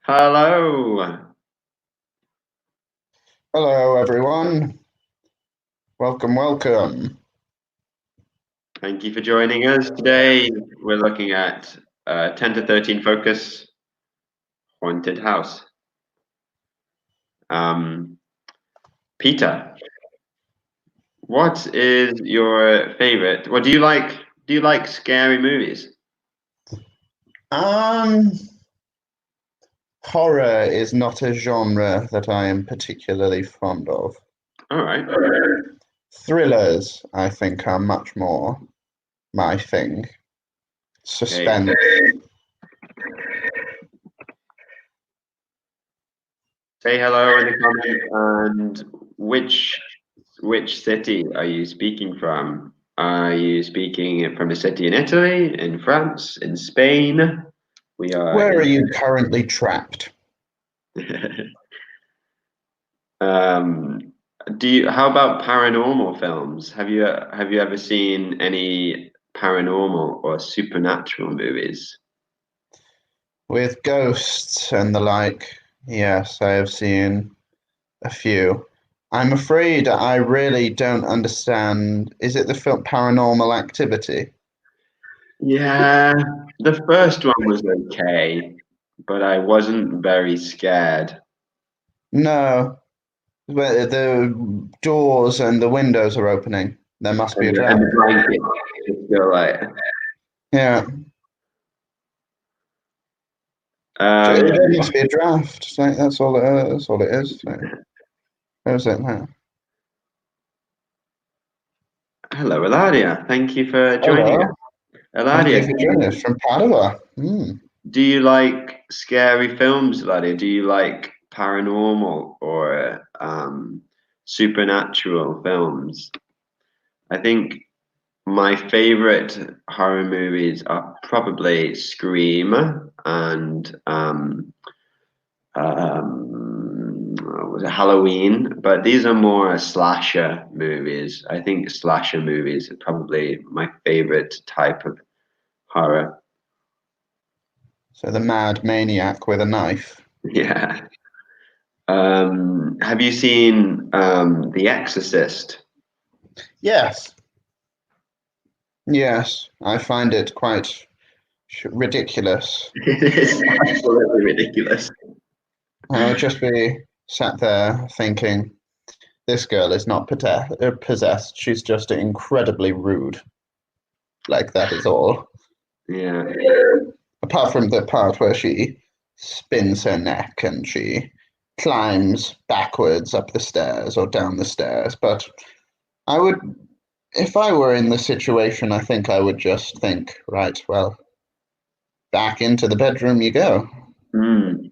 Hello. Hello, everyone. Welcome, welcome. Thank you for joining us today. We're looking at 10 to 13 Focus Haunted House. Peter, what is your favorite? What do you like? Do you like scary movies? Horror is not a genre that I am particularly fond of. All right. Thrillers, I think, are much more my thing. Okay. Suspense. Say hello in the comments and which city are you speaking from? Are you speaking from a city in Italy, in France, in Spain? We are Where are in you currently trapped? Um, how about paranormal films? Have you ever seen any paranormal or supernatural movies? With ghosts and the like, yes, I have seen a few. I'm afraid I really don't understand. Is it the film Paranormal Activity? Yeah, the first one was okay, but I wasn't very scared. No, where the doors and the windows are opening. There must be a And draft. the blanket is still like Yeah, um there must be a draft. So that's all it is. That's all it is. So, there's it now. hello Eladia. Thank you for joining us. Hello. Thank Eladia, you for joining us from Padua. do you like scary films, Eladia? Do you like paranormal or supernatural films? I think my favorite horror movies are probably Scream and what was it, Halloween, but these are more slasher movies. I think slasher movies are probably my favorite type of horror. So the mad maniac with a knife. Yeah. Have you seen The Exorcist? Yes, yes. I find it quite ridiculous. It is absolutely ridiculous. I would just be sat there thinking, this girl is not possessed. She's just incredibly rude. Like that is all. Yeah. Apart from the part where she spins her neck and she climbs backwards up the stairs or down the stairs. But I would, if I were in the situation, I think I would just think, right, well, back into the bedroom you go. Mm,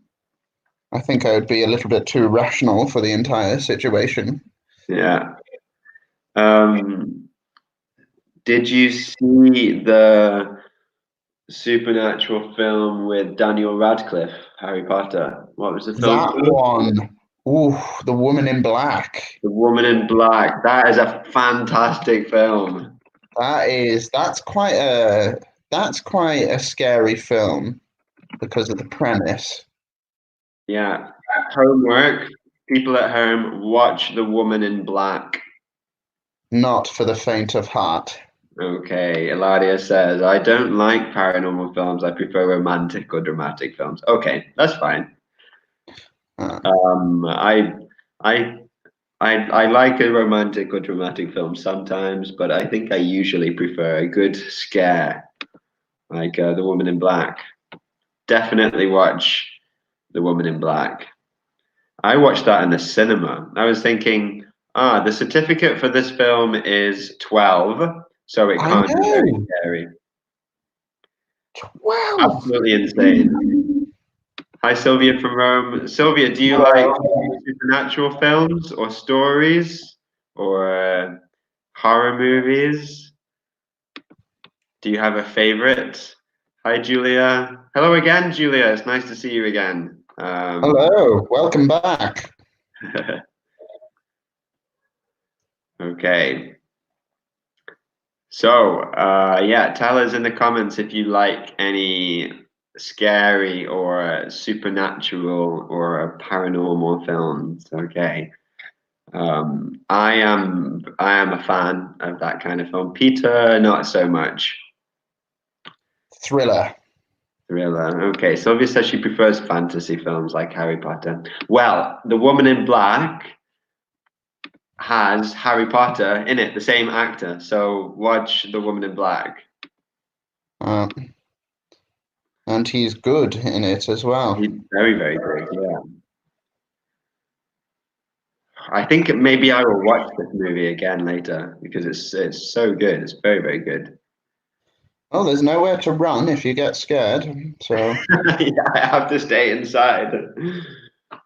I think I would be a little bit too rational for the entire situation. yeah. Um, did you see the supernatural film with Daniel Radcliffe, Harry Potter? What was the film That called? one, ooh, the woman in black. The Woman in Black. That is a fantastic film. That's quite a scary film because of the premise. Yeah. Homework. People at home, watch The Woman in Black. Not for the faint of heart. Okay, Eladia says, I don't like paranormal films. I prefer romantic or dramatic films. Okay, that's fine. Uh, Um, I, I, I like a romantic or dramatic film sometimes, but I think I usually prefer a good scare, like The Woman in Black. Definitely watch The Woman in Black. I watched that in the cinema. I was thinking, the certificate for this film is 12, so it I can't be very know. scary. 12. Absolutely insane. Hi, Sylvia from Rome. Sylvia, do you like Hello. supernatural films or stories or horror movies? Do you have a favorite? Hi, Julia. Hello again, Julia. It's nice to see you again. Hello. Welcome back. Okay. So, yeah, tell us in the comments if you like any scary or supernatural or paranormal films. Okay. I am a fan of that kind of film. Peter, not so much. Thriller. Thriller. Okay, Sylvia says she prefers fantasy films like Harry Potter. Well, The Woman in Black has Harry Potter in it, the same actor. So watch The Woman in Black. And he's good in it as well. He's very, very good. Yeah. I think maybe I will watch this movie again later because it's so good. It's very, very good. Oh, there's nowhere to run if you get scared. So Yeah, I have to stay inside.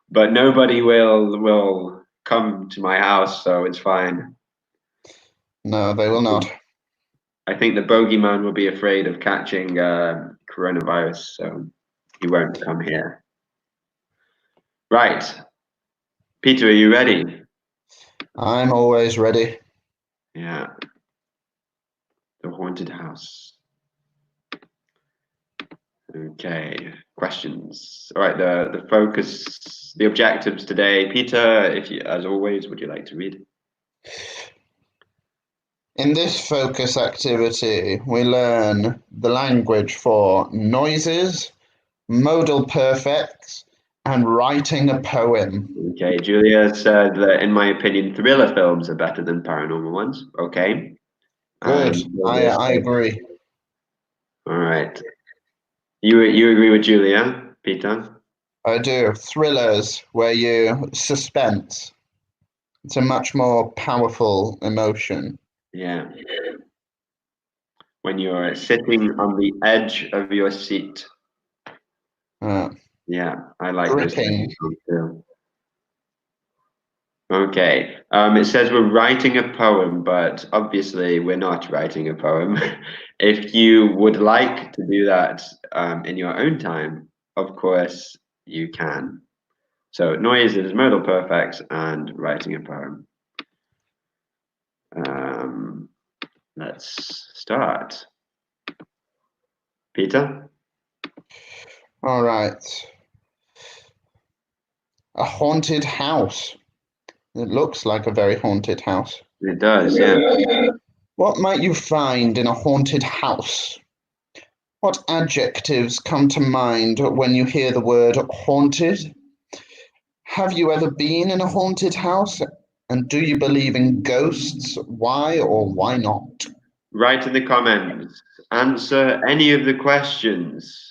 But nobody will come to my house, so it's fine. no, they will not. I think the bogeyman will be afraid of catching coronavirus, so he won't come here. Right. Peter, are you ready? I'm always ready. Yeah. The haunted house. Okay. Questions. All right, the focus, the objectives today. Peter, if you, as always, would you like to read? In this focus activity, we learn the language for noises, modal perfects, and writing a poem. Okay, Julia said that in my opinion, thriller films are better than paranormal ones. Okay. Good. I agree. All right. You agree with Julia, Peter? I do. Thrillers where you suspense. It's a much more powerful emotion. Yeah. When you're sitting on the edge of your seat. Uh, Yeah, I like those Gripping. too. Okay. It says we're writing a poem, but obviously we're not writing a poem. If you would like to do that in your own time, of course you can. So noises, modal perfects, and writing a poem. Let's start. Peter? All right. A haunted house. It looks like a very haunted house. It does, yeah. What might you find in a haunted house? What adjectives come to mind when you hear the word haunted? Have you ever been in a haunted house? And do you believe in ghosts? Why or why not? Write in the comments. Answer any of the questions.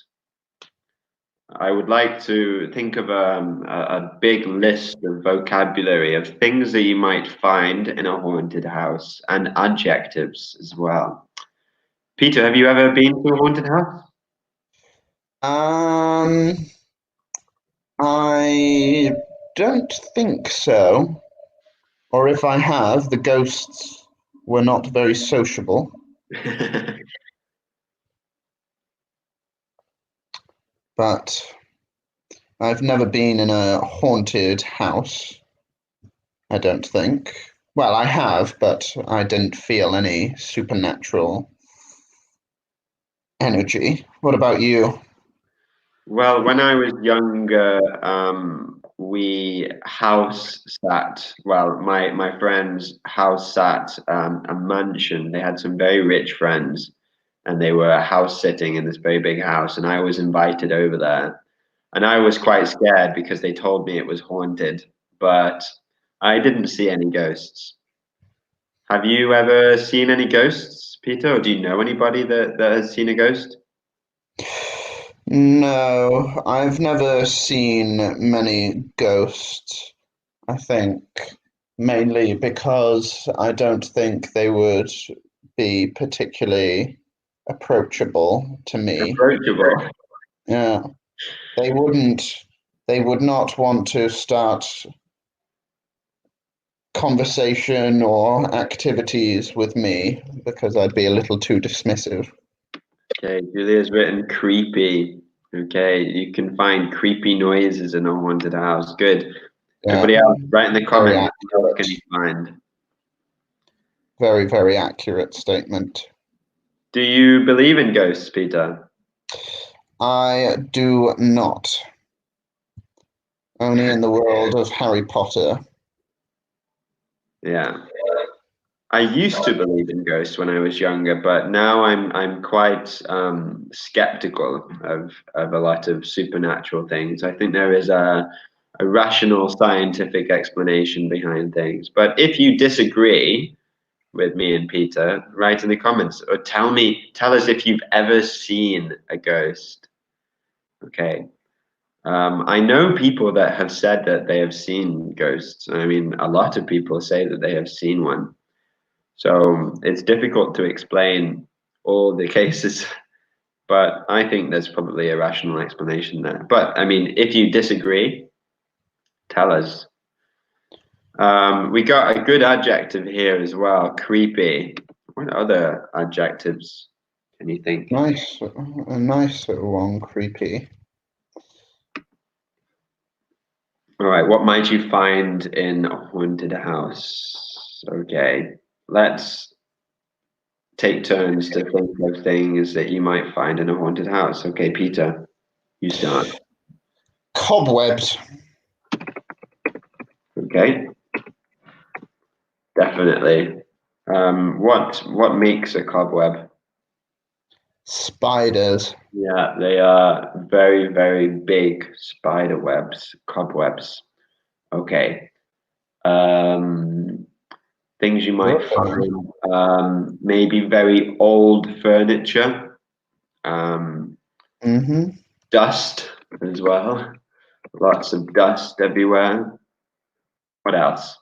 I would like to think of a big list of vocabulary of things that you might find in a haunted house and adjectives as well. Peter, have you ever been to a haunted house? I don't think so. Or if I have, the ghosts were not very sociable. But I've never been in a haunted house, I don't think. Well, I have, but I didn't feel any supernatural energy. What about you? Well, when I was younger, we house sat. Well, my friends house sat a mansion. They had some very rich friends, and they were house sitting in this very big house. And I was invited over there, and I was quite scared because they told me it was haunted, but I didn't see any ghosts. Have you ever seen any ghosts, Peter, or do you know anybody that has seen a ghost? No, I've never seen many ghosts. I think mainly because I don't think they would be particularly approachable to me. Approachable. Yeah, they wouldn't, they would not want to start conversation or activities with me because I'd be a little too dismissive. Okay, Julia's written creepy. Okay, you can find creepy noises in a haunted house. Good. Yeah, Everybody else, write in the very comments what else accurate. can you find. Very, very accurate statement. Do you believe in ghosts, Peter? I do not. Only in the world of Harry Potter. Yeah. I used to believe in ghosts when I was younger, but now I'm quite skeptical of a lot of supernatural things. I think there is a rational scientific explanation behind things. But if you disagree with me and Peter, write in the comments or tell us if you've ever seen a ghost. Okay. I know people that have said that they have seen ghosts. I mean, a lot of people say that they have seen one. So it's difficult to explain all the cases, but I think there's probably a rational explanation there. But I mean, if you disagree, tell us. We got a good adjective here as well, creepy. What other adjectives can you think? Nice, a nice little one, creepy. All right, what might you find in a haunted house? Okay, let's take turns to think of things that you might find in a haunted house. Okay, Peter, you start. Cobwebs. Okay, definitely. What makes a cobweb? Spiders. Yeah, they are very, very big spider webs, cobwebs. Okay. Um, things you might find, maybe very old furniture, Mm-hmm. dust as well. Lots of dust everywhere. What else?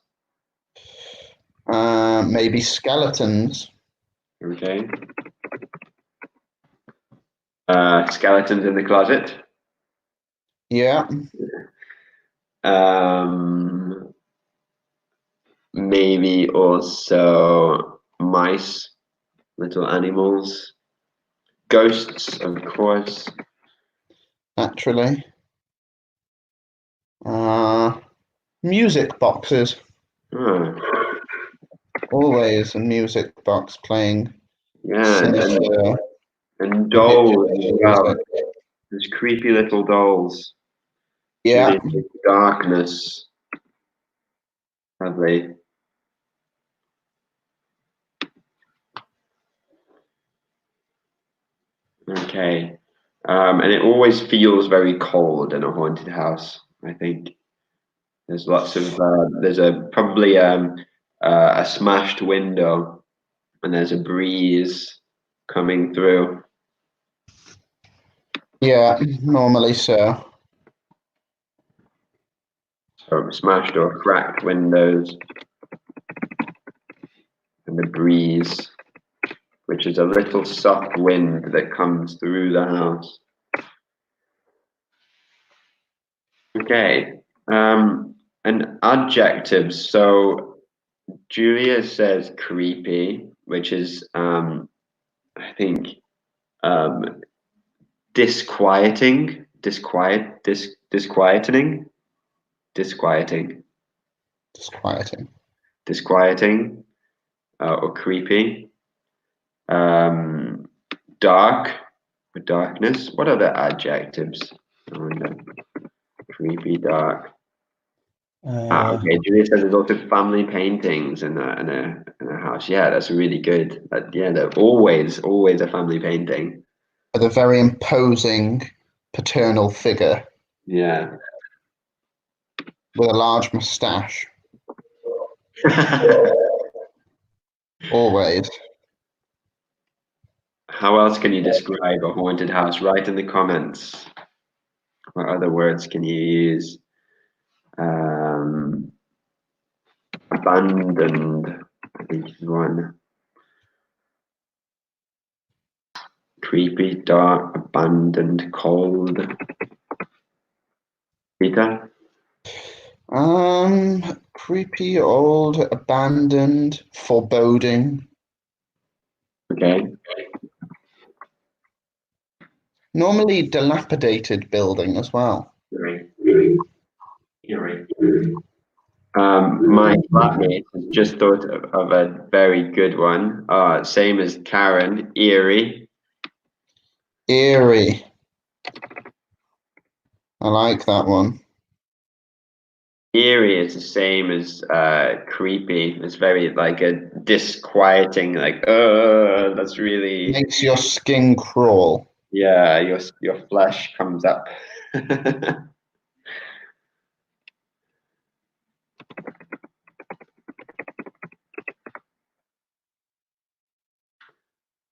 Maybe skeletons. Okay. Skeletons in the closet. Yeah. Um, maybe also mice, little animals, ghosts, of course. Naturally. Music boxes. Ah, Always a music box playing yeah, sinister, and dolls as manipulative well. music. There's creepy little dolls. Yeah. Really big darkness. Lovely. Okay. And it always feels very cold in a haunted house, I think. There's lots of there's a probably a smashed window and there's a breeze coming through. Yeah, normally so. So smashed or cracked windows and the breeze, which is a little soft wind that comes through the house. Okay. And adjectives. So Julia says creepy, which is I think um, disquieting, disquieting, Disquieting. disquieting, or creepy. Um, dark, or darkness. What other adjectives? I wonder. Creepy, dark. Ah, Uh, okay. Julia says there's also family paintings in a house. Yeah, that's really good. Yeah, they're always a family painting. with a very imposing paternal figure Yeah. with a large moustache. Always. How else can you describe a haunted house? Write in the comments. What other words can you use? Um, abandoned, I think is one. Creepy, dark, abandoned, cold. Peter? Creepy, old, abandoned, foreboding. Okay. Normally dilapidated building as well. Right. You're right. My flatmate has just thought of a very good one. Same as Karen, eerie. Eerie. I like that one. Eerie is the same as creepy. It's very like a disquieting, like that's really, Makes your skin crawl. yeah, your flesh comes up.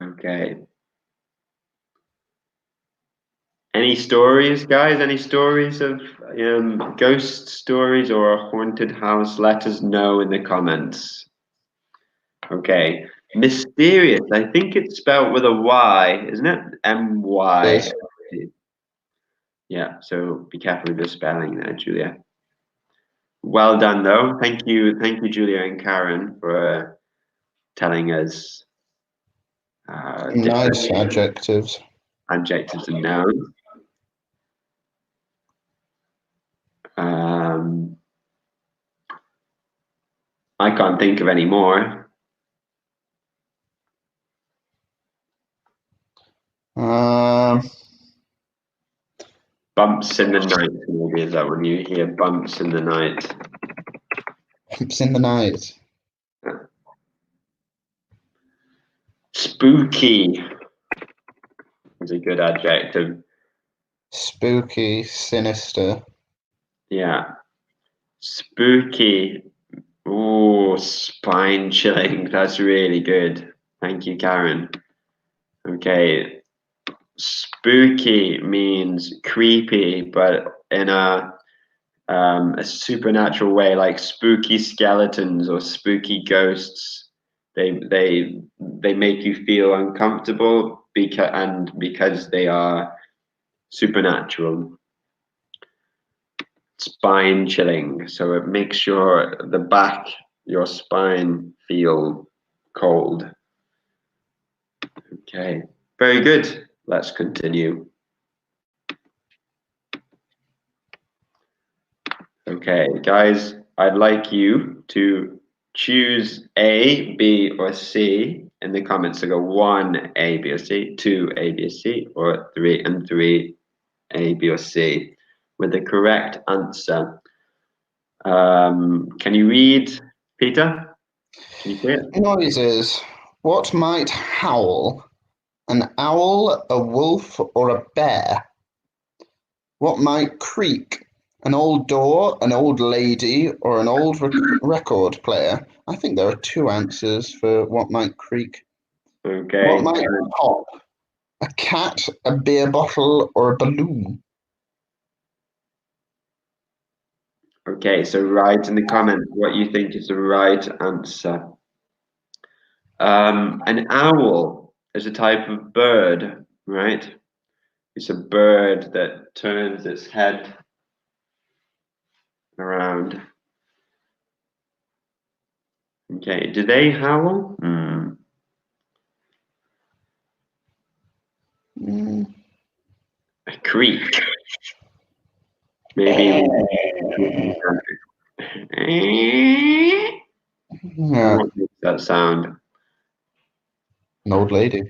Okay. Any stories, guys? Any stories of ghost stories or a haunted house? Let us know in the comments. Okay. Mysterious. I think it's spelled with a Y, isn't it? M-Y. Yes. Yeah, so be careful with your spelling there, Julia. Well done, though. Thank you, Julia and Karen, for telling us different Nice adjectives. adjectives and nouns. Um, I can't think of any more. Um, Bumps in the night, maybe is that when you hear bumps in the night? it's in the night. Spooky is a good adjective. Spooky, sinister. Yeah. Spooky. Oh, spine chilling. That's really good. Thank you, Karen. Okay. Spooky means creepy, but in a supernatural way, like spooky skeletons or spooky ghosts. They make you feel uncomfortable because they are supernatural. Spine chilling, so it makes your spine feel cold. Okay, very good. Let's continue. Okay, guys, I'd like you to choose A, B, or C in the comments. So go 1, A, B, or C, 2, A, B, or C, or 3 and 3, A, B, or C, with the correct answer. Can you read, Peter? Can you see it? Noises. What might howl? An owl, a wolf, or a bear? What might creak? An old door, an old lady, or an old record player? I think there are two answers for what might creak. What Okay. might pop? A cat, a beer bottle, or a balloon? Okay, so write in the comments what you think is the right answer. An owl is a type of bird, right? It's a bird that turns its head around. Okay, do they howl? Mm, A creak. Maybe. yeah, What makes that sound? an old lady.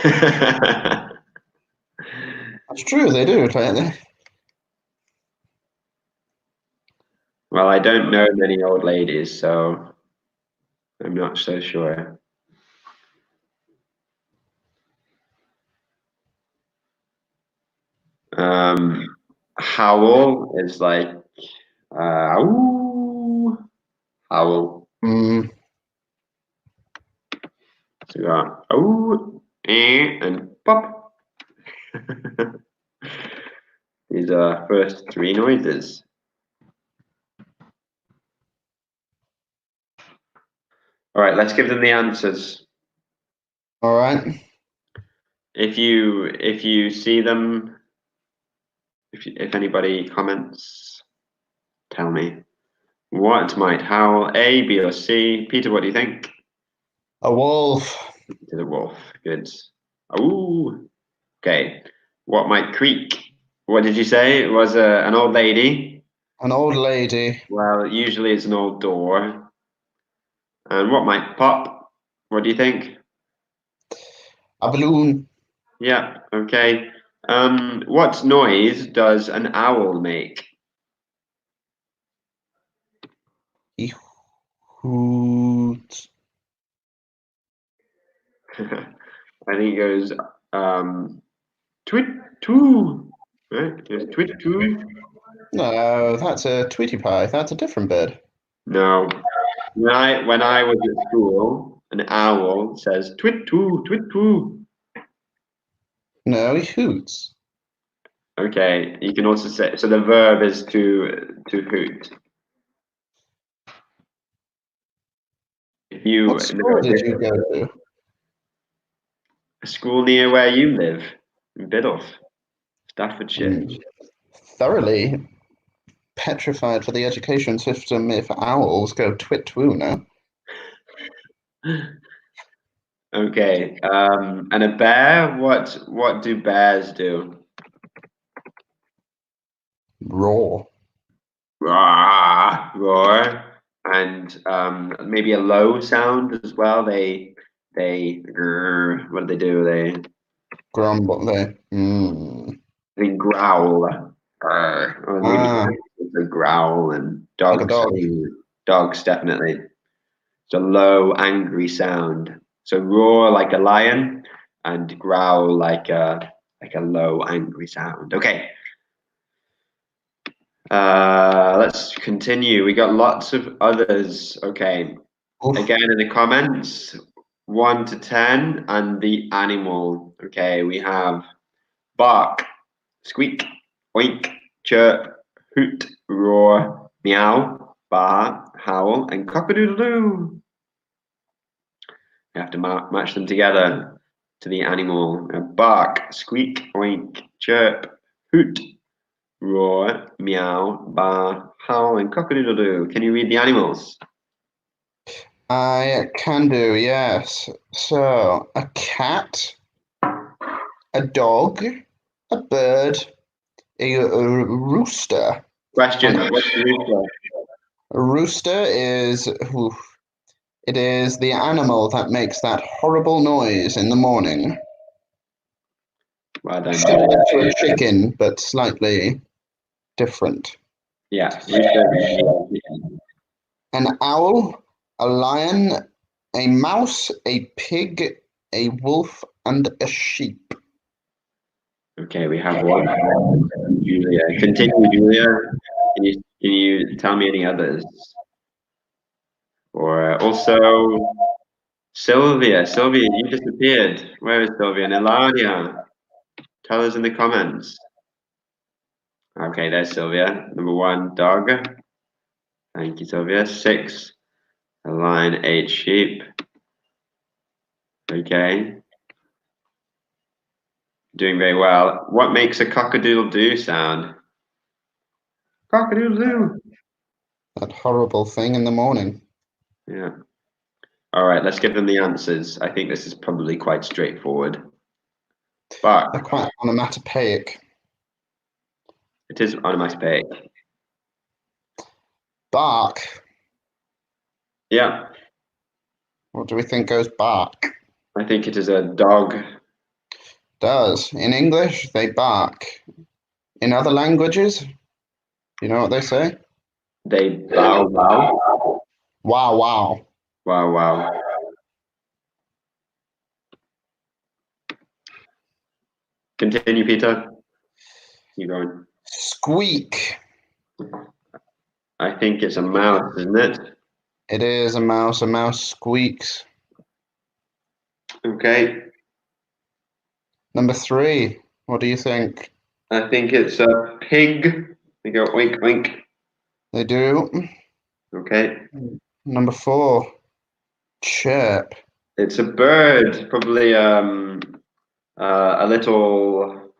That's true, they do, don't they? Well, I don't know many old ladies, so I'm not so sure. Howl is like ooh, howl. Mm, So you got ooh, and pop. These are first three noises. All right, let's give them the answers. all right. If you see them, if anybody comments, tell me what might howl. A, B, or C. Peter, what do you think? A wolf. To the wolf. Good. Ooh. Okay. What might creak? What did you say? It was an old lady. An old lady. Well, usually it's an old door. And what might pop? What do you think? A balloon. Yeah. Okay. What noise does an owl make? He hoots. I think it goes twit two. Right? It's twit two. No, that's a Tweety Pie. That's a different bird. No. When I was at school, an owl says twit two, twit two. No, he hoots. Okay, you can also say so. The verb is to hoot. If you What school know did you go to? a school near where you live, in Biddulph, Staffordshire. I'm thoroughly petrified for the education system if owls go twit-twoo now. Okay, and a bear. What do bears do? Roar. Roar, roar, and maybe a low sound as well. They grr, what do they do? Grumble. They growl. Or maybe Ah, they growl and like a dogs. dog. Dogs definitely. It's a low, angry sound. So roar like a lion, and growl like a low, angry sound. Okay. Let's continue. We got lots of others. Okay. Oof. Again in the comments, 1 to 10, and the animal. Okay, we have bark, squeak, oink, chirp, hoot, roar, meow, baa, howl, and cock-a-doodle-doo. You have to match them together to the animal. Bark, squeak, oink, chirp, hoot, roar, meow, baa, howl, and cock-a-doodle-doo. Can you read the animals? I can do, yes. So, a cat, a dog, a bird, a rooster. Question. And What's the rooster? a rooster is, it is the animal that makes that horrible noise in the morning. Well done, Similar Julia. to a chicken, but slightly different. Yeah, rooster. An owl, a lion, a mouse, a pig, a wolf, and a sheep. Okay, we have one. Julia. Continue, Julia. Can you tell me any others? Or also Sylvia. Sylvia, you disappeared. Where is Sylvia? And Eladia. Tell us in the comments. Okay, there's Sylvia. Number 1, dog. Thank you, Sylvia. 6, a lion. 8, sheep. Okay. Doing very well. What makes a cock-a-doodle-doo sound? Cock-a-doodle-doo. That horrible thing in the morning. Yeah. All right, let's give them the answers. I think this is probably quite straightforward. But They're quite onomatopoeic. it is onomatopoeic. Bark. Yeah, What do we think goes bark? I think it is a dog. Does. In English, they bark. In other languages, you know what they say? They bow wow. Wow, wow. Wow, wow. Continue, Peter. Keep going. Squeak. I think it's a mouse, isn't it? It is a mouse. A mouse squeaks. Okay. Number 3. What do you think? I think it's a pig. They go oink, oink. They do. Okay. Number 4. Chirp. It's a bird, probably a little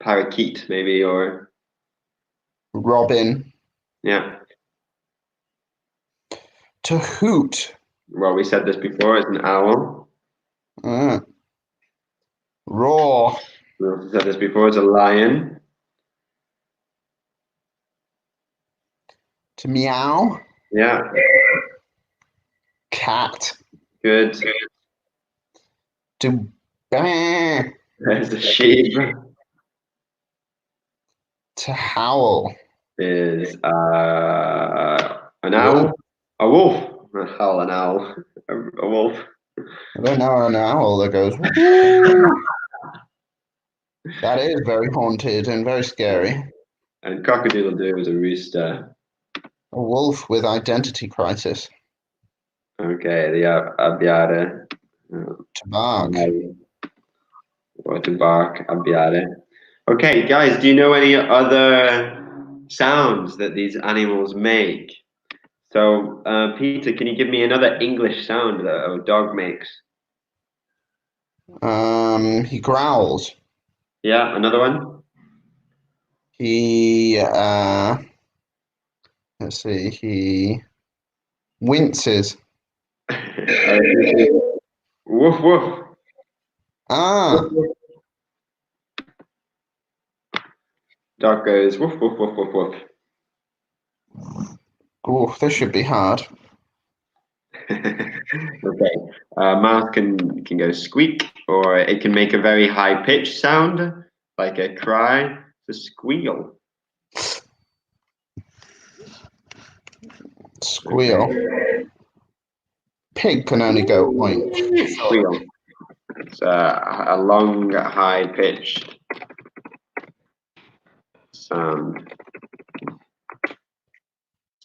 parakeet, maybe, or Robin. yeah. To hoot. Well, we said this before. It's an owl. Uh, roar. We also said this before. It's a lion. To meow. Yeah. Cat. Good. To bah. There's a sheep. To howl. Is an Wolf. owl. A wolf. Not howl, an owl. A wolf. I don't know an owl that goes. Woo. That is very haunted and very scary. And cock-a-doodle-doo is a rooster. A wolf with identity crisis. Okay, the abbiare. To bark. Or to bark, abbiare. Okay, guys, do you know any other sounds that these animals make? So, Peter, can you give me another English sound that a dog makes? He growls. Yeah, another one? He let's see, he winces. Woof, woof. Woof, Ah, woof. Dog goes woof, woof, woof, woof, woof. oh, this should be hard. Okay. Mouse can go squeak, or it can make a very high pitched sound, like a cry, to squeal. Squeal. Okay. Pig can only go oink. Squeal. It's a long, high pitched sound.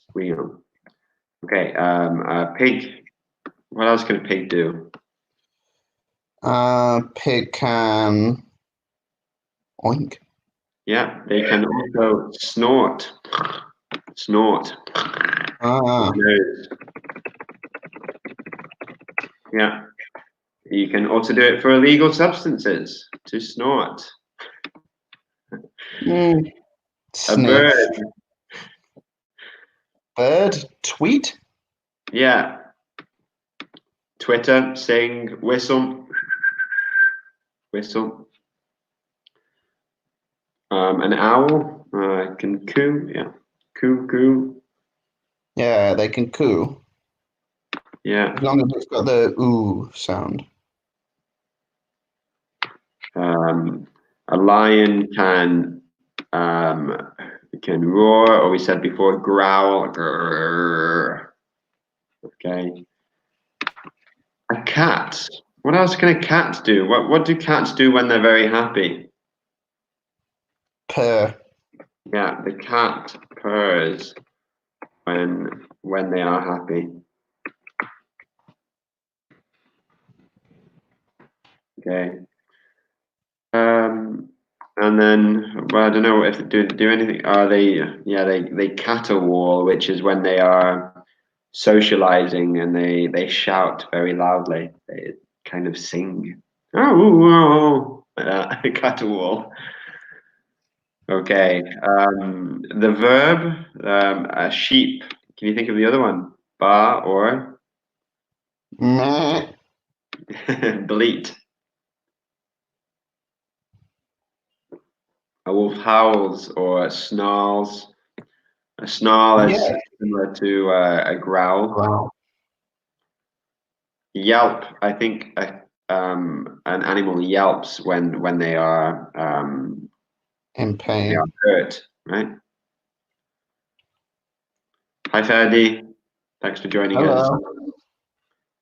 Squeal. Okay. Pig. What else can a pig do? Pig can oink. Yeah, they can also snort. Snort. Ah, Nose. Yeah. You can also do it for illegal substances, to snort. mm, A sniff. bird. Bird, tweet. Yeah. Twitter, sing, whistle. Whistle. An owl can coo. Yeah. Coo, coo. Yeah, they can coo Yeah. as long as it's got the ooh sound. A lion can roar, or we said before, growl. Grrr. Okay. A cat. What else can a cat do? What do cats do when they're very happy? Purr. Yeah, the cat purrs when they are happy. Okay. And then, well, I don't know if they do anything. Are they? Yeah, they caterwaul, which is when they are socializing and they shout very loudly. They kind of sing. Oh, ooh, oh, like that. Caterwaul. Okay. The verb, a sheep. Can you think of the other one? Ba or Meh. bleat. A wolf howls or snarls. A snarl is Yeah. similar to a growl. Wow. Yelp. I think an animal yelps when they are In they are pain. hurt. Right. Hi, Ferdy. Thanks for joining us. Hello.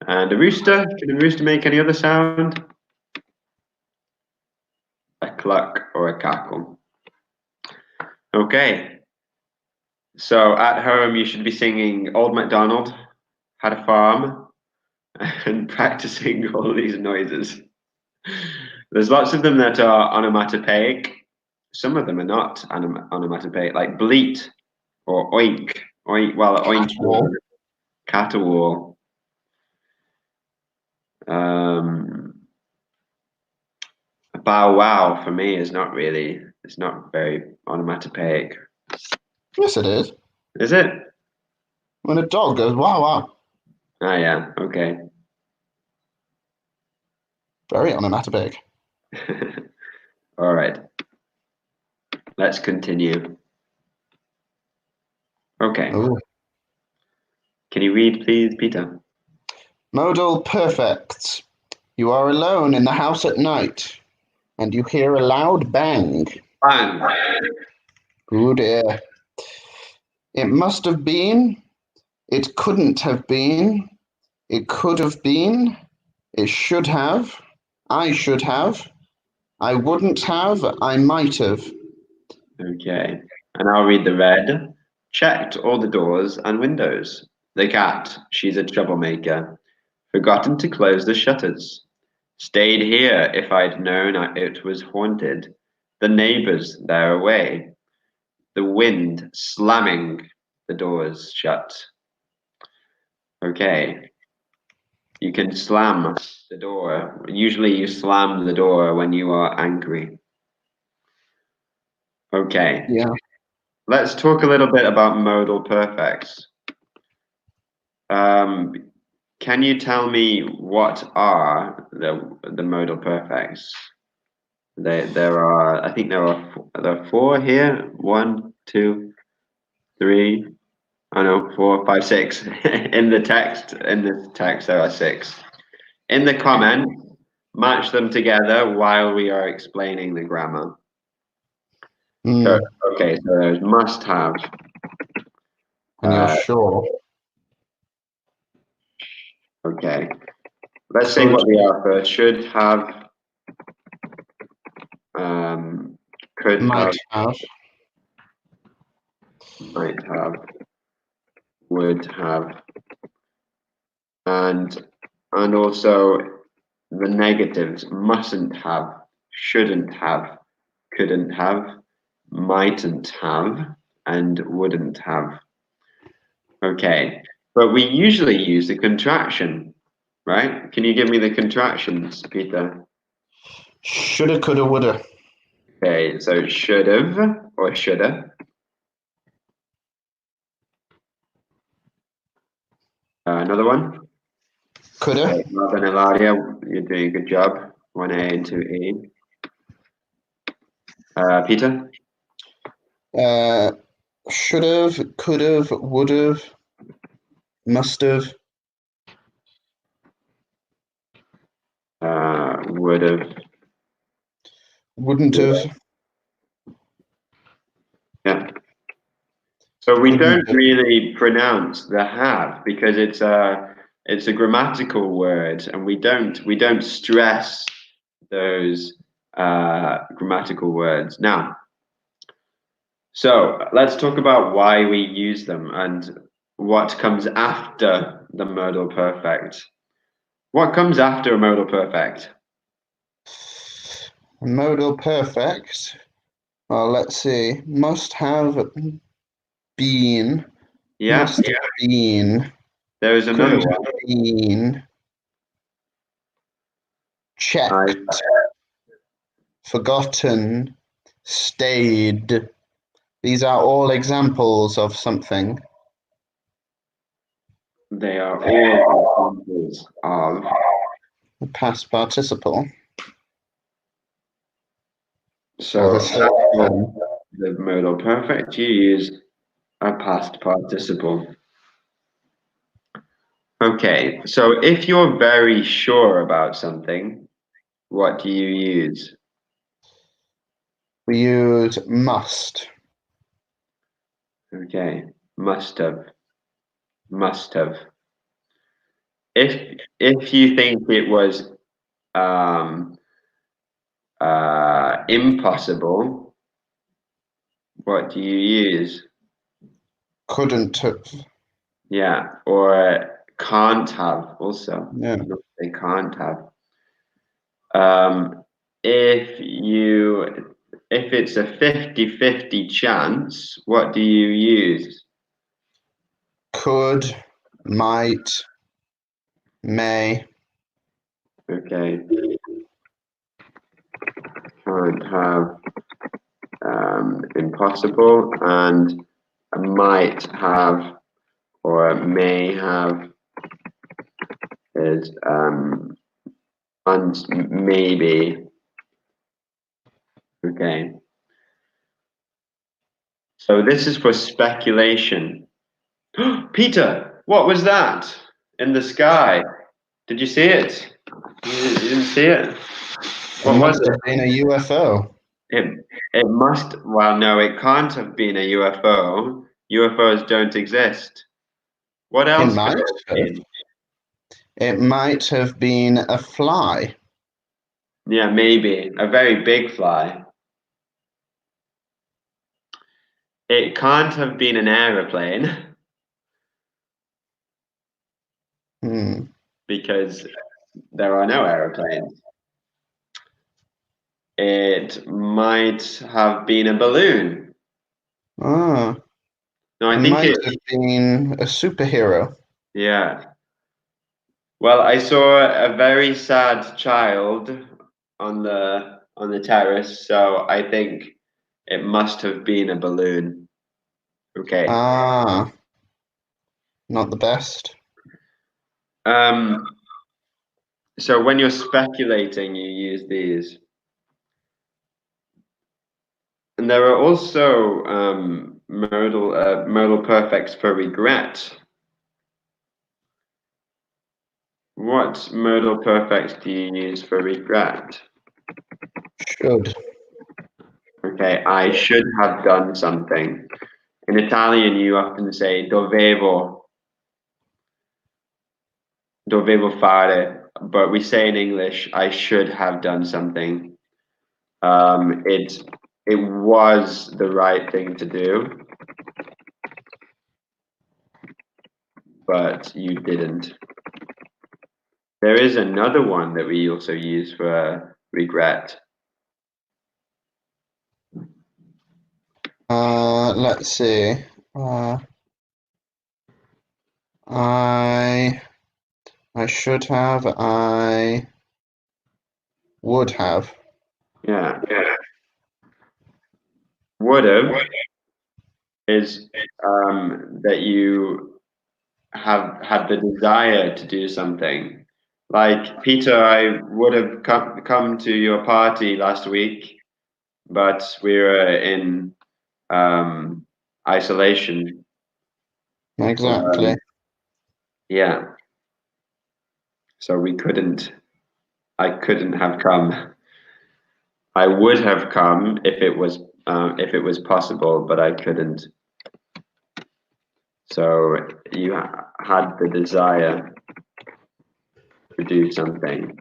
And a rooster. Can a rooster make any other sound? A cluck or a cackle. Okay. So at home, you should be singing Old MacDonald Had a Farm and practicing all these noises. There's lots of them that are onomatopoeic. Some of them are not onomatopoeic, like bleat or oink. Oink, well, oink, Cattle. caterwaul. Bow wow for me is not really, it's not very onomatopoeic. Yes, it is. Is it? When a dog goes wow wow. Ah, yeah, okay. Very onomatopoeic. All right. Let's continue. Okay. Ooh. Can you read, please, Peter? Modal perfect. You are alone in the house at night. and you hear a loud bang. Bang. Oh dear. It must have been. It couldn't have been. It could have been. It should have. I should have. I wouldn't have. I might have. Okay. And I'll read the red. Checked all the doors and windows. The cat, she's a troublemaker. Forgotten to close the shutters. Stayed here if I'd known it was haunted. The neighbors, they're away. The wind slamming the doors shut. Okay. You can slam the door. Usually you slam the door when you are angry. Okay. Yeah. Let's talk a little bit about modal perfects. Can you tell me what are the modal perfects? There are, I think there are four here. One, two, three. I know, 4, 5, 6. In the text there are 6. In the comment, match them together while we are explaining the grammar. So, okay, so there's must have. And you're sure? Okay, let's say what they are first. Should have, could Might have, have. might have, would have, and also the negatives: mustn't have, shouldn't have, couldn't have, mightn't have, and wouldn't have. Okay, but we usually use the contraction, right? Can you give me the contractions, Peter? Shoulda, coulda, woulda. Okay, so should have or shoulda. Another one. Coulda. Okay, Marvin and Eladia, you're doing a good job. 1A and 2E. Peter? Should have, could have, would have, must have. Would have. Wouldn't have. Yeah. So we Wouldn't don't have. really pronounce the have because it's a grammatical word, and we don't stress those grammatical words. Now, so let's talk about why we use them and what comes after the modal perfect. What comes after a modal perfect? Modal perfect. Well, let's see. Must have been. Yeah, Must have been. there is another Couldn't one. have been. Checked. Forgotten. Stayed. These are all examples of something. They are all examples of. The past participle. So Or the the modal perfect, you use a past participle. Okay, so if you're very sure about something, what do you use? we use must. Okay, must have, must have. If you think it was um, impossible, what do you use? Couldn't have. Yeah, or can't have also. Yeah. They can't have. Um, if you if it's a 50-50 chance, what do you use? Could, might, may. Okay, can't have, impossible, and might have or may have is and maybe. Okay, so this is for speculation. Peter, what was that in the sky? Did you see it? You didn't see it? It What was must it? have been a UFO. It must. Well, no, it can't have been a UFO. UFOs don't exist. What It else could might it have have. been? It might have been a fly. Yeah, maybe a very big fly. It can't have been an aeroplane Hmm. because there are no aeroplanes. It might have been a balloon. Ah, No, it I think might it. have been a superhero. Yeah. Well, I saw a very sad child on the terrace, so I think it must have been a balloon. Okay. Ah, not the best. Um, so when you're speculating, you use these. And there are also modal perfects for regret. What modal perfects do you use for regret? Should. Okay, I should have done something. In Italian, you often say dovevo fare, but we say in English, I should have done something. It was the right thing to do, but you didn't. There is another one that we also use for regret. Let's see. I I should have. I would have. Yeah, would have is that you have had the desire to do something. Like Peter, I would have come to your party last week, but we were in um, isolation. Exactly. Yeah, so we couldn't. I couldn't have come. I would have come if it was possible, but I couldn't. So you had the desire to do something,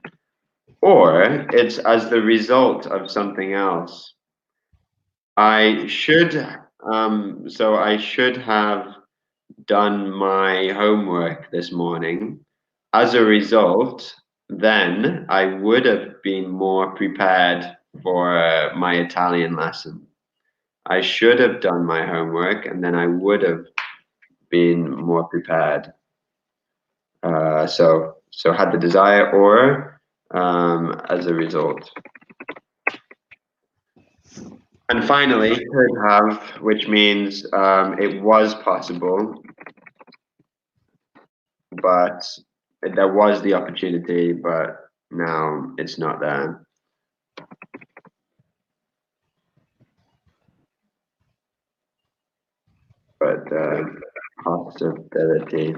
or it's as the result of something else. I should, so I should have done my homework this morning. As a result, then I would have been more prepared for my Italian lesson. I should have done my homework and then I would have been more prepared. So had the desire or as a result. And finally, could have, which means it was possible, but there was the opportunity, but now it's not there. But the possibility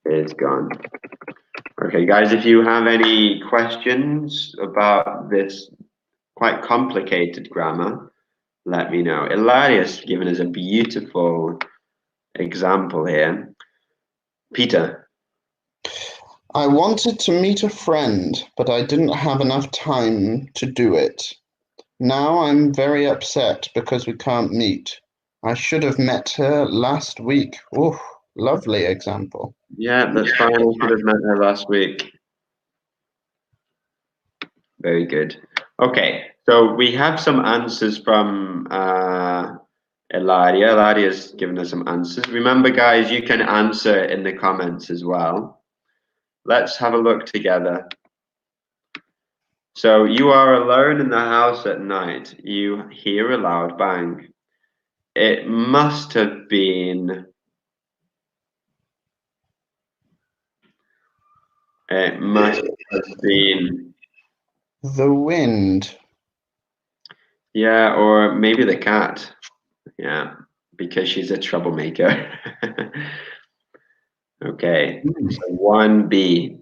is gone. Okay, guys, if you have any questions about this quite complicated grammar, let me know. Ilaria's given us a beautiful example here. Peter. I wanted to meet a friend, but I didn't have enough time to do it. Now I'm very upset because we can't meet. I should have met her last week. Oh, lovely example. Yeah, that's fine. I should have met her last week. Very good. Okay, so we have some answers from Eladia. Eladia's given us some answers. Remember, guys, you can answer in the comments as well. Let's have a look together. So you are alone in the house at night. You hear a loud bang. It must have been. It must have been. The wind. Yeah, or maybe the cat. Yeah, because she's a troublemaker. Okay, so 1B.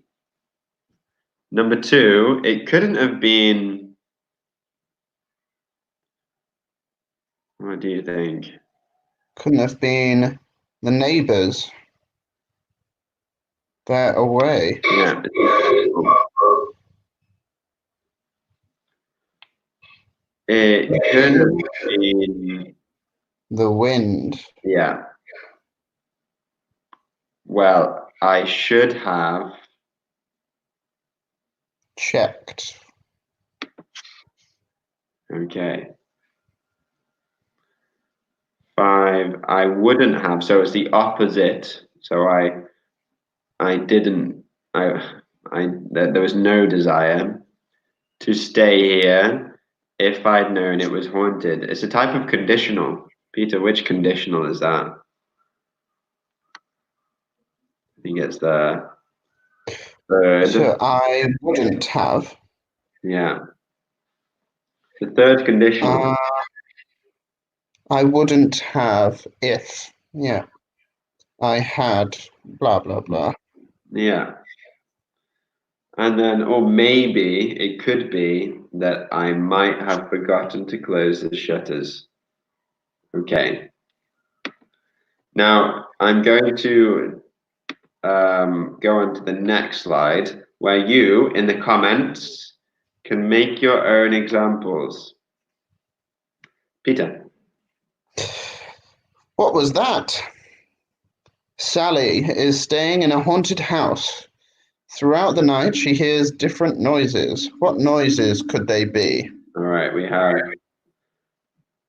Number two, it couldn't have been. What do you think? Couldn't have been the neighbors. They're away. Yeah. It could have been. The wind. Yeah. Well, I should have. Checked. Okay. 5. I wouldn't have. So it's the opposite. So I didn't. There was no desire to stay here if I'd known it was haunted. It's a type of conditional. Peter, which conditional is that? I think it's the third. So I wouldn't have. Yeah. The third conditional. I wouldn't have if, yeah, I had blah, blah, blah. Yeah. And then, or maybe it could be that I might have forgotten to close the shutters. Okay. Now I'm going to go on to the next slide where you, in the comments, can make your own examples. Peter. What was that? Sally is staying in a haunted house. Throughout the night, she hears different noises. What noises could they be? All right, we have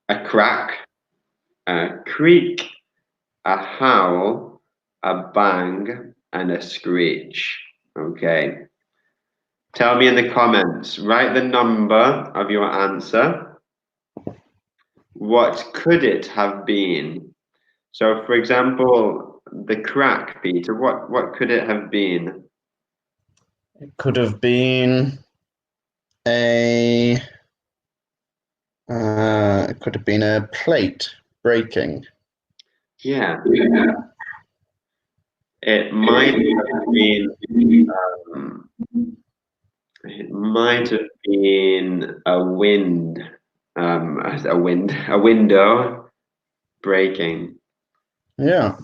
a crack, a creak, a howl, a bang, and a screech. Okay. Tell me in the comments, write the number of your answer. What could it have been? So, for example, the crack, Peter, what could it have been? It could have been a plate breaking. Yeah, it might have been. It might have been a a window breaking. Yeah.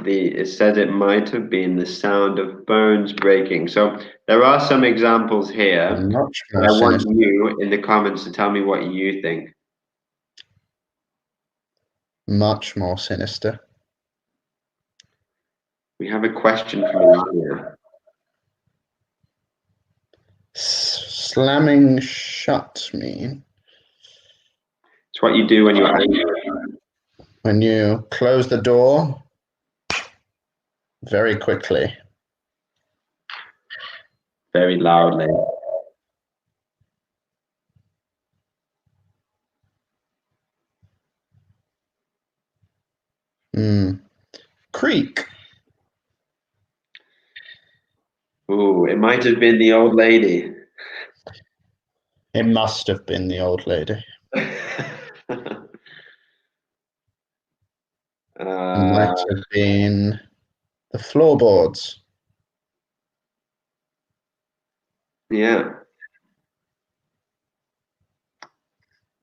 It said it might have been the sound of bones breaking. So there are some examples here, Much but more I want sinister. you in the comments to tell me what you think. Much more sinister. We have a question from you here. Slamming shut mean? It's what you do when you're angry. When you close the door very quickly. Very loudly. Creak. Ooh, it might have been the old lady. It must have been the old lady. Might have been the floorboards. Yeah.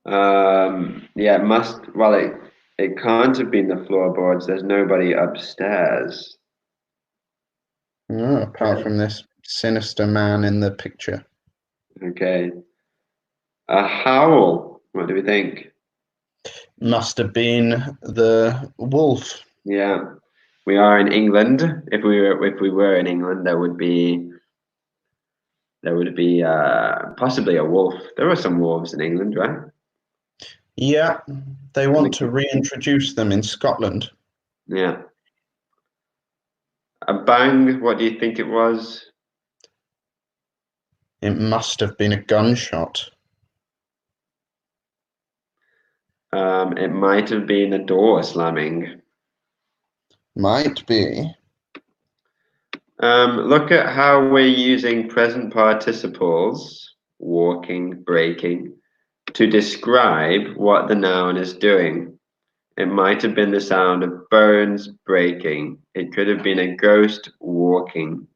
Yeah, it can't have been the floorboards. There's nobody upstairs. Oh, apart from this sinister man in the picture. Okay. A howl. What do we think? Must have been the wolf. Yeah. We are in England. If we were in England, there would be possibly a wolf. There are some wolves in England, right? Yeah, they want to reintroduce them in Scotland. Yeah. A bang, what do you think it was? It must have been a gunshot. It might have been a door slamming. Might be. Look at how we're using present participles, walking, breaking, to describe what the noun is doing. It might have been the sound of bones breaking. It could have been a ghost walking.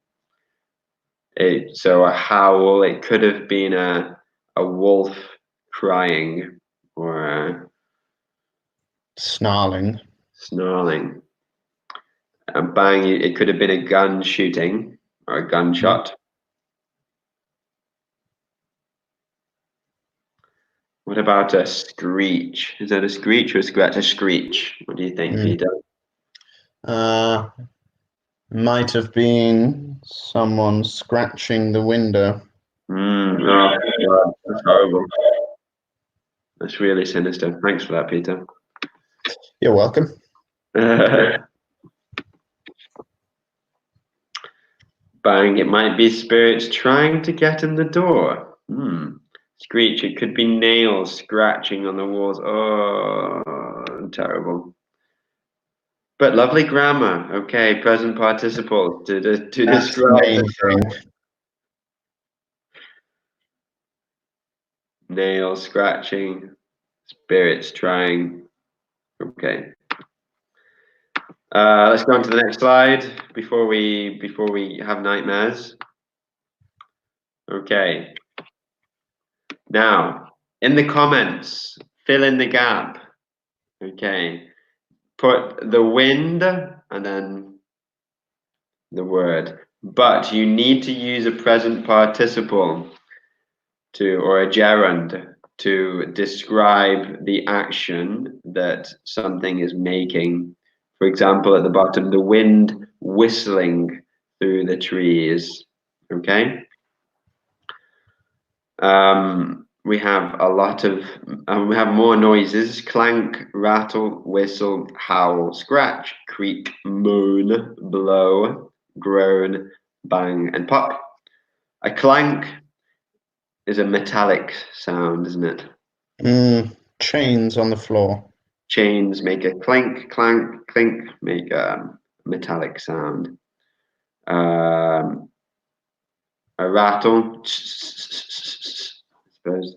So a howl, it could have been a wolf crying or Snarling. snarling. A bang, it could have been a gun shooting or a gunshot. What about a screech? Is that a screech or a scratch? A screech. What do you think, Peter? Might have been someone scratching the window. Oh, God, that's horrible. That's really sinister. Thanks for that, Peter. You're welcome. Bang, it might be spirits trying to get in the door. Screech, it could be nails scratching on the walls. Oh, terrible. But lovely grammar. Okay, present participle to That's the describe main thing. nails scratching, spirits trying. Okay. Let's go on to the next slide before we have nightmares. Okay. Now, in the comments, fill in the gap. Okay. Put the wind and then the word. But you need to use a present participle or a gerund to describe the action that something is making. For example, at the bottom, the wind whistling through the trees. Okay. We have a lot of, we have more noises: clank, rattle, whistle, howl, scratch, creak, moan, blow, groan, bang, and pop. A clank is a metallic sound, isn't it? Chains on the floor. Chains make a clank, clank, clink, make a metallic sound. A rattle, I suppose.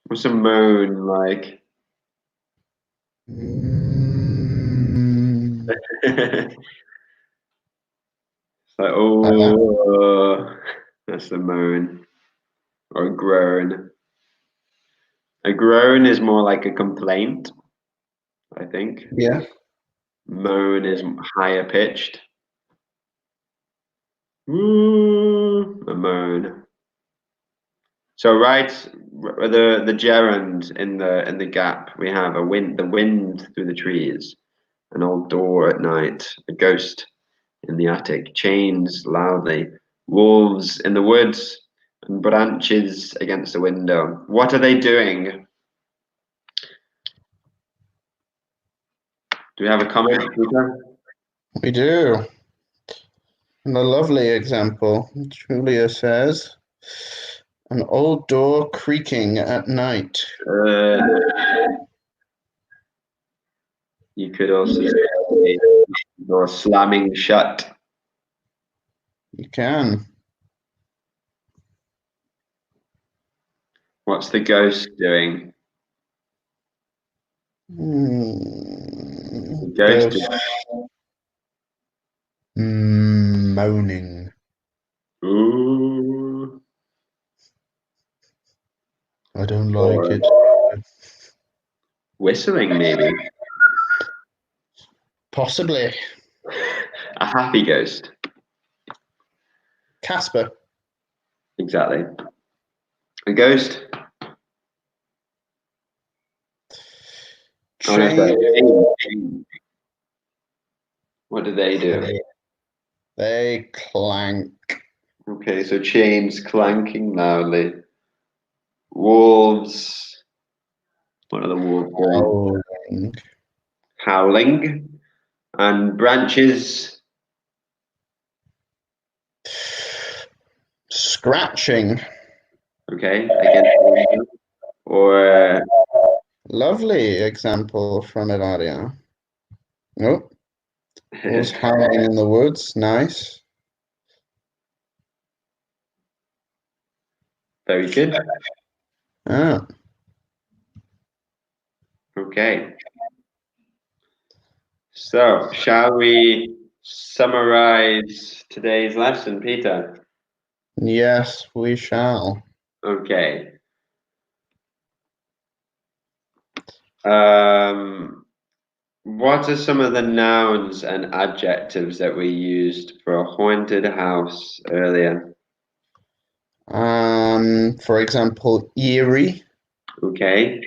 What's a moan like? It's like, oh, that's the moan. Or a groan. A groan is more like a complaint, I think. Yeah. Moan is higher pitched. Ooh, a moan. So write the gerund in the gap. We have the wind through the trees, an old door at night, a ghost in the attic, chains loudly, wolves in the woods, and branches against the window. What are they doing? Do we have a comment, Peter? We do. And a lovely example. Julia says, an old door creaking at night. You could also say door slamming shut. You can. What's the ghost doing? The ghost is Moaning. ooh. I don't like it. Whistling, maybe. Possibly. A happy ghost. Casper. Exactly. A ghost. Oh, no, sorry. What do they do? They clank. Okay, so chains clanking loudly. Wolves. What are the wolves doing? Howling. And branches. Scratching. Okay, against the window. Or Lovely example from Eladia. Oh, was howling in the woods. Nice. very good. Ah. Okay. So, shall we summarize today's lesson, Peter? Yes, we shall. Okay. What are some of the nouns and adjectives that we used for a haunted house earlier? For example, eerie, Okay.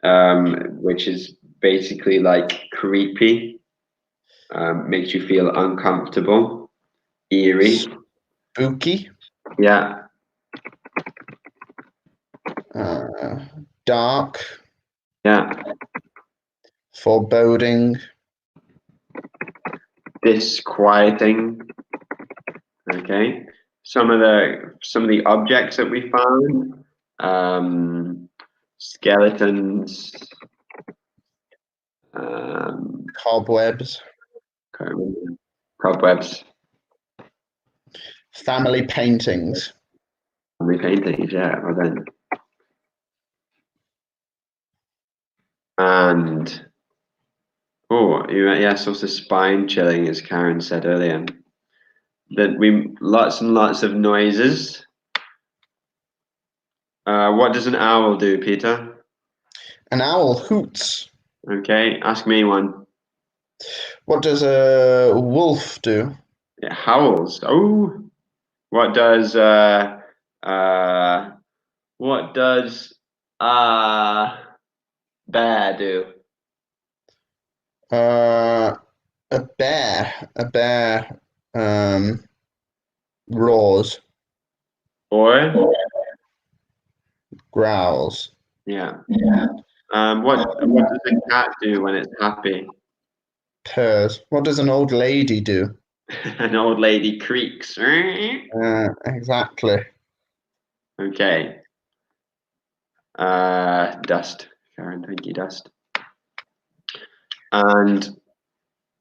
Which is basically like creepy, makes you feel uncomfortable. Eerie. spooky, Yeah. dark, Yeah. foreboding, Disquieting. Okay. Some of the objects that we found, skeletons, cobwebs, can't remember, cobwebs, family paintings, repaintings, yeah, or then, and yes, also spine chilling, as Karen said earlier. That we lots and lots of noises. What does an owl do, Peter? an owl hoots. Okay, ask me one. What does a wolf do? It howls. Oh, what does uh uh what does bear do? Uh, a bear roars, Or growls. yeah. What does a cat do when it's happy? Purrs. What does an old lady do? An old lady creaks. Exactly. Okay. Dust. Karen, thank you, dust. And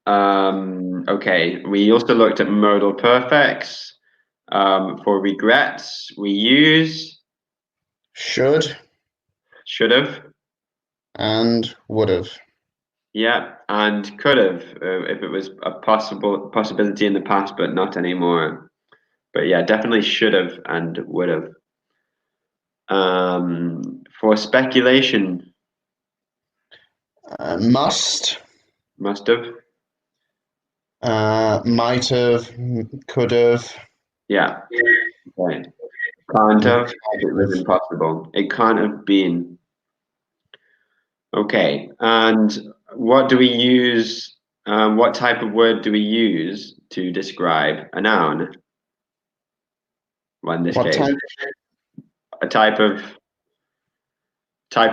okay, we also looked at modal perfects. For regrets, we use Should should have, and would have. yeah, and could have if it was a possibility in the past, but not anymore. But yeah, definitely should have and would have. For speculation, Must, must have, might have, could have, yeah, right. Can't and have if it was impossible. It can't have been. Okay, and what do we use? What type of word do we use to describe a noun? Well, in this what case, type? a type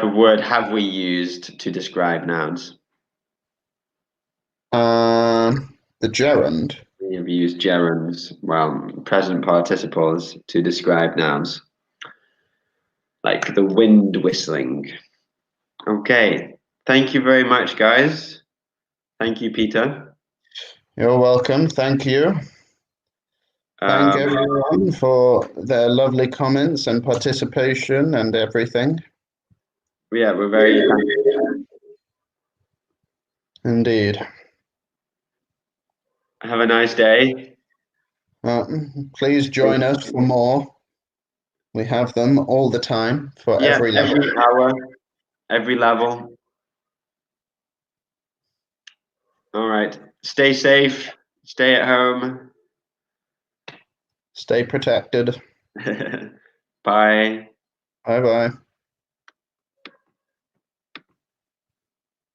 of word have we used to describe nouns? The gerund. We have used gerunds, well, present participles to describe nouns, like the wind whistling. Okay, thank you very much, guys. Thank you, Peter. You're welcome. Thank you. Thank Um, everyone for their lovely comments and participation and everything. yeah, we're very thankful. Indeed. Have a nice day. Uh, please join us for more. We have them all the time for Yeah, every level. every hour, every level. All right. Stay safe. Stay at home. Stay protected. Bye. Bye bye.